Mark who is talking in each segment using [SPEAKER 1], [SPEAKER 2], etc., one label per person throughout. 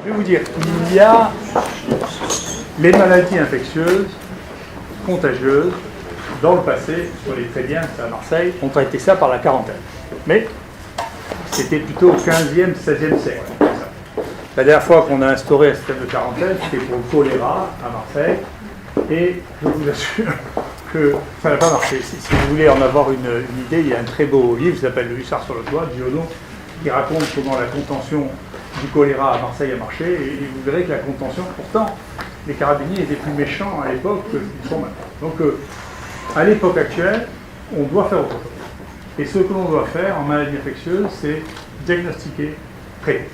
[SPEAKER 1] Je vais vous dire, il y a les maladies infectieuses, contagieuses, dans le passé, on les très bien, à Marseille, on traitait ça par la quarantaine. Mais c'était plutôt au 15e, 16e siècle. La dernière fois qu'on a instauré un système de quarantaine, c'était pour le choléra à Marseille, et je vous assure que ça n'a pas marché. Si vous voulez en avoir une idée, il y a un très beau livre qui s'appelle Le Hussard sur le toit, de Giono, qui raconte comment la contention du choléra à Marseille a marché, et vous verrez que la contention, pourtant, les carabiniers étaient plus méchants à l'époque que ce qu'ils sont maintenant. Donc, à l'époque actuelle, on doit faire autre chose. Et ce que l'on doit faire en maladie infectieuse, c'est diagnostiquer, traiter.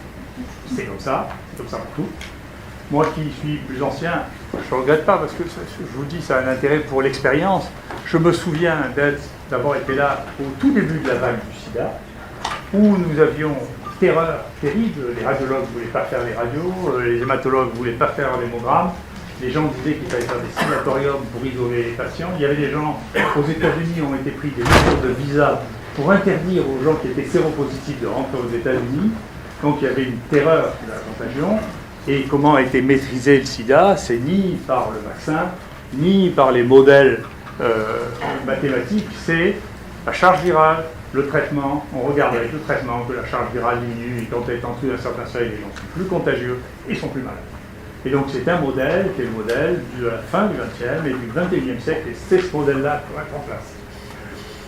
[SPEAKER 1] C'est comme ça pour tout. Moi qui suis plus ancien, je ne regrette pas parce que je vous dis, ça a un intérêt pour l'expérience. Je me souviens d'avoir été là au tout début de la vague du sida, où nous avions terreur terrible. Les radiologues ne voulaient pas faire les radios, les hématologues ne voulaient pas faire l'hémogramme. Les gens disaient qu'il fallait faire des sanatoriums pour isoler les patients. Il y avait des gens, aux États-Unis, ont été pris des mesures de visa pour interdire aux gens qui étaient séropositifs de rentrer aux États-Unis. Donc il y avait une terreur de la contagion. Et comment a été maîtrisé le sida? C'est ni par le vaccin, ni par les modèles mathématiques, c'est la charge virale, le traitement. On regarde avec le traitement que la charge virale diminue, et quand elle est en dessous d'un certain seuil, les gens sont plus contagieux et sont plus malades. Et donc c'est un modèle qui est le modèle de la fin du XXe et du XXIe siècle, et c'est ce modèle-là qu'il faut mettre en place.